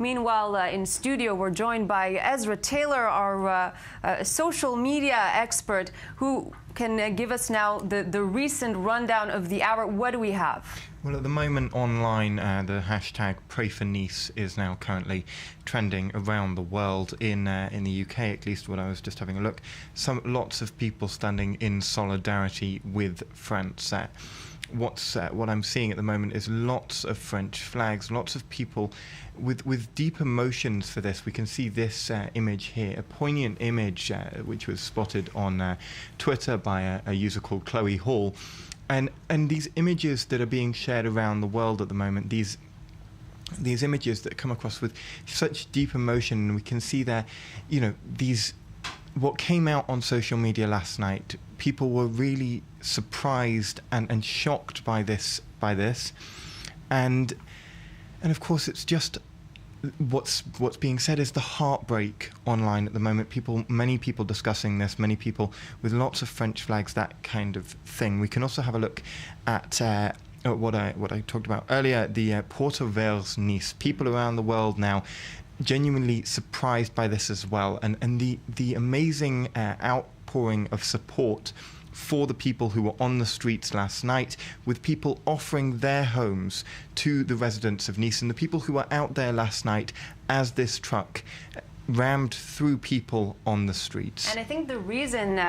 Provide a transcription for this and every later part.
Meanwhile, in studio, we're joined by Ezra Taylor, our social media expert, who can give us now the recent rundown of the hour. What do we have? Well, at the moment online, the hashtag Pray for Nice is now currently trending around the world. In the UK, at least, when I was just having a look, lots of people standing in solidarity with France. What I'm seeing at the moment is lots of French flags, lots of people with deep emotions for this. We can see this image here, a poignant image which was spotted on Twitter by a user called Chloe Hall. And these images that are being shared around the world at the moment, these images that come across with such deep emotion, and we can see there, what came out on social media last night, people were really surprised and shocked by this, and of course it's just what's being said is the heartbreak online at the moment. Many people discussing this, many people with lots of French flags, that kind of thing. We can also have a look at what I talked about earlier, the Porte vers Nice. People around the world now genuinely surprised by this as well, and the amazing outpouring of support for the people who were on the streets last night, with people offering their homes to the residents of Nice, and the people who were out there last night as this truck rammed through people on the streets. And I think the reason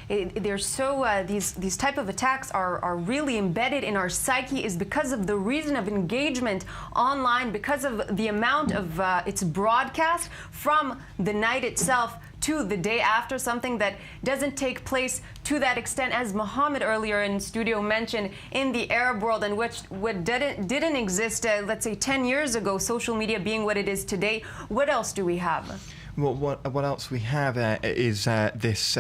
these type of attacks are really embedded in our psyche is because of the reason of engagement online, because of the amount of its broadcast from the night itself to the day after, something that doesn't take place to that extent, as Mohammed earlier in studio mentioned, in the Arab world, and what didn't exist, let's say 10 years ago, social media being what it is today. What else do we have? Well, what else we have is this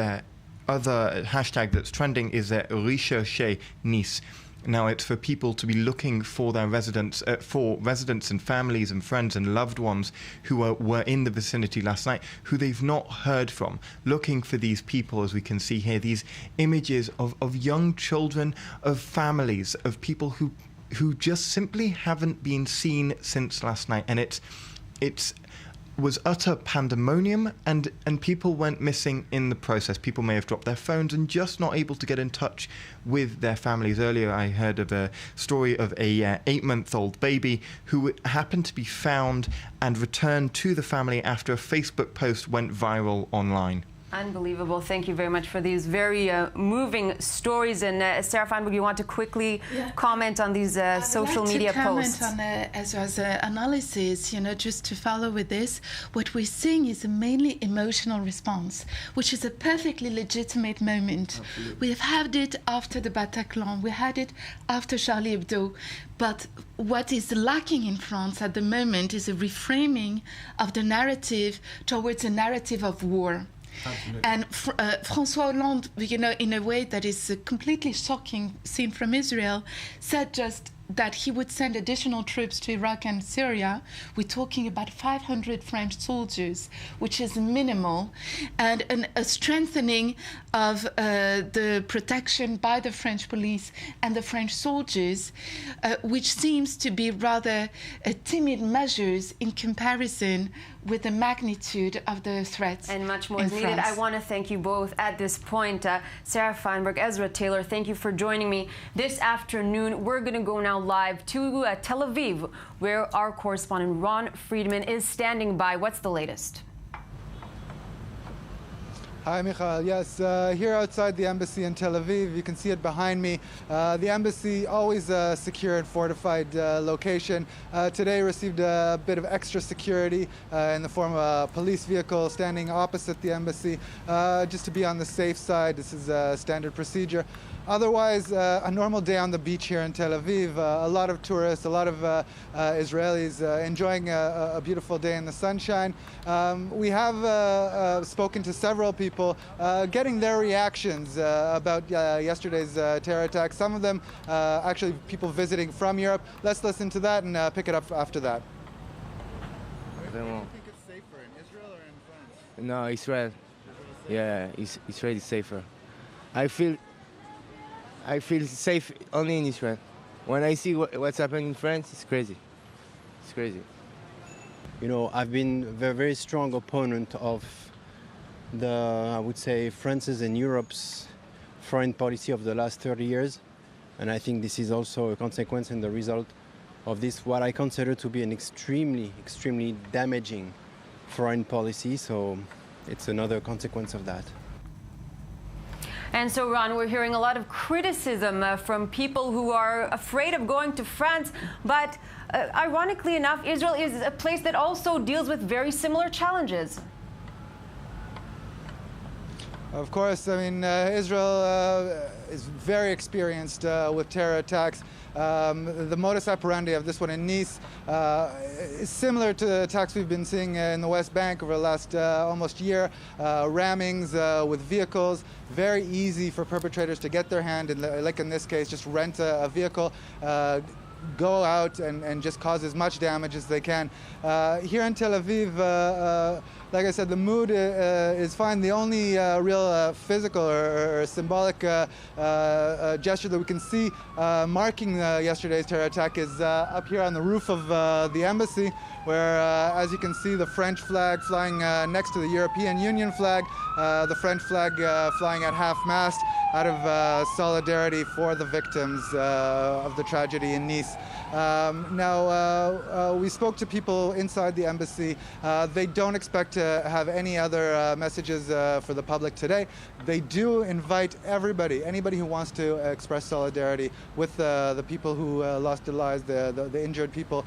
other hashtag that's trending is Recherchez Nice. Now, it's for people to be looking for their residents and families and friends and loved ones who were in the vicinity last night, who they've not heard from, looking for these people, as we can see here, these images of young children, of families, of people who just simply haven't been seen since last night. And it was utter pandemonium, and people went missing in the process. People may have dropped their phones and just not able to get in touch with their families. Earlier I heard of a story of a 8-month-old baby who happened to be found and returned to the family after a Facebook post went viral online. Unbelievable. Thank you very much for these very moving stories. And Sarah Feinberg, you want to quickly comment on these social media posts? I would like to comment on Ezra's analysis, just to follow with this. What we're seeing is a mainly emotional response, which is a perfectly legitimate moment. Absolutely. We have had it after the Bataclan, we had it after Charlie Hebdo. But what is lacking in France at the moment is a reframing of the narrative towards a narrative of war. Absolutely. And François Hollande, in a way that is completely shocking, seen from Israel, said just that he would send additional troops to Iraq and Syria. We're talking about 500 French soldiers, which is minimal, and a strengthening of the protection by the French police and the French soldiers, which seems to be rather timid measures in comparison with the magnitude of the threats. And much more is needed. I want to thank you both at this point. Sarah Feinberg, Ezra Taylor, thank you for joining me this afternoon. We're going to go now live to Tel Aviv, where our correspondent Ron Friedman is standing by. What's the latest? Hi, Michael. Yes, here outside the embassy in Tel Aviv, you can see it behind me. The embassy, always a secure and fortified location. Today received a bit of extra security in the form of a police vehicle standing opposite the embassy, just to be on the safe side. This is a standard procedure. Otherwise, a normal day on the beach here in Tel Aviv. A lot of tourists, a lot of Israelis enjoying a beautiful day in the sunshine. We have spoken to several people, getting their reactions about yesterday's terror attack. Some of them actually people visiting from Europe. Let's listen to that and pick it up after that. Do you think it's safer in Israel or in France? No, Israel. Yeah, Israel is safer. I feel safe only in Israel. When I see what's happening in France, it's crazy. It's crazy. You know, I've been a very, very strong opponent of I would say, France's and Europe's foreign policy of the last 30 years. And I think this is also a consequence and the result of this, what I consider to be an extremely, extremely damaging foreign policy. So it's another consequence of that. And so, Ron, we're hearing a lot of criticism from people who are afraid of going to France. But ironically enough, Israel is a place that also deals with very similar challenges. Of course, I mean, Israel is very experienced with terror attacks. The modus operandi of this one in Nice is similar to the attacks we've been seeing in the West Bank over the last almost year. Rammings with vehicles, very easy for perpetrators to get their hand, and like in this case, just rent a vehicle, go out and just cause as much damage as they can. Here in Tel Aviv, like I said, the mood is fine. The only real physical or symbolic gesture that we can see marking yesterday's terror attack is up here on the roof of the embassy, where, as you can see, the French flag flying next to the European Union flag, the French flag flying at half-mast out of solidarity for the victims of the tragedy in Nice. Now, we spoke to people inside the embassy. They don't expect to have any other messages for the public today. They do invite anybody who wants to express solidarity with the people who lost their lives, the injured people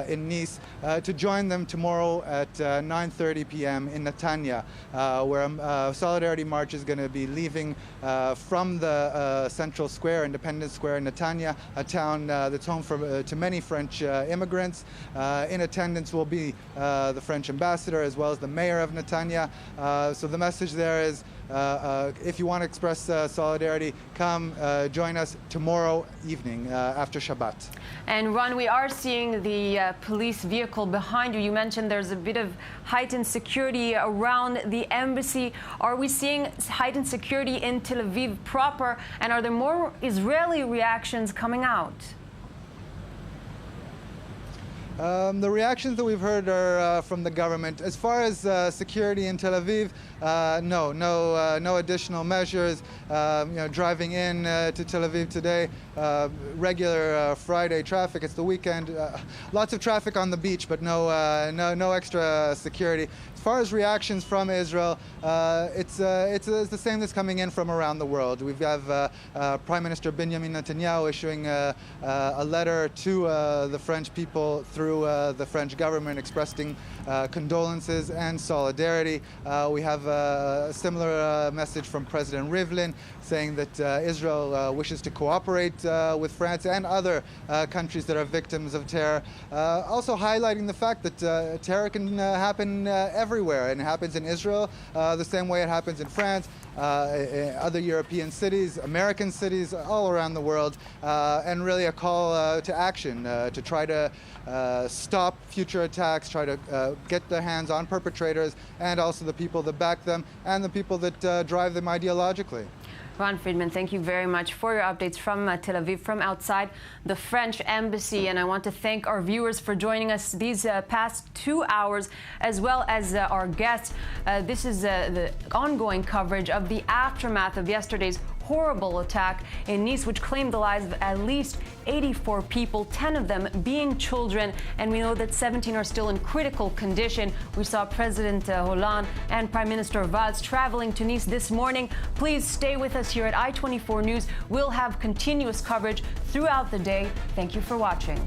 in Nice, to join them tomorrow at 9:30 p.m. in Netanya, where a solidarity march is going to be leaving from the central square, Independence Square in Netanya, a town that's home to many French immigrants. In attendance will be the French ambassador as well as the mayor of Netanya. So the message there is, if you want to express solidarity, come join us tomorrow evening after Shabbat. And Ron, we are seeing the police vehicle behind you. You mentioned there's a bit of heightened security around the embassy. Are we seeing heightened security in Tel Aviv proper? And are there more Israeli reactions coming out? The reactions that we've heard are from the government. As far as security in Tel Aviv, no additional measures. Driving in to Tel Aviv today, regular Friday traffic. It's the weekend. Lots of traffic on the beach, but no extra security. As far as reactions from Israel, it's the same that's coming in from around the world. We have Prime Minister Benjamin Netanyahu issuing a letter to the French people through the French government expressing condolences and solidarity. We have a similar message from President Rivlin saying that Israel wishes to cooperate with France and other countries that are victims of terror. Also highlighting the fact that terror can happen everywhere, and it happens in Israel the same way it happens in France, other European cities, American cities, all around the world, and really a call to action to try to stop future attacks, try to get their hands on perpetrators and also the people that back them and the people that drive them ideologically. Ron Friedman, thank you very much for your updates from Tel Aviv, from outside the French embassy. And I want to thank our viewers for joining us these past 2 hours, as well as our guests. This is the ongoing coverage of the aftermath of yesterday's horrible attack in Nice, which claimed the lives of at least 84 people, 10 of them being children, and we know that 17 are still in critical condition. We saw President Hollande and Prime Minister Valls traveling to Nice this morning. Please stay with us here at i24 News. We'll have continuous coverage throughout the day. Thank you for watching.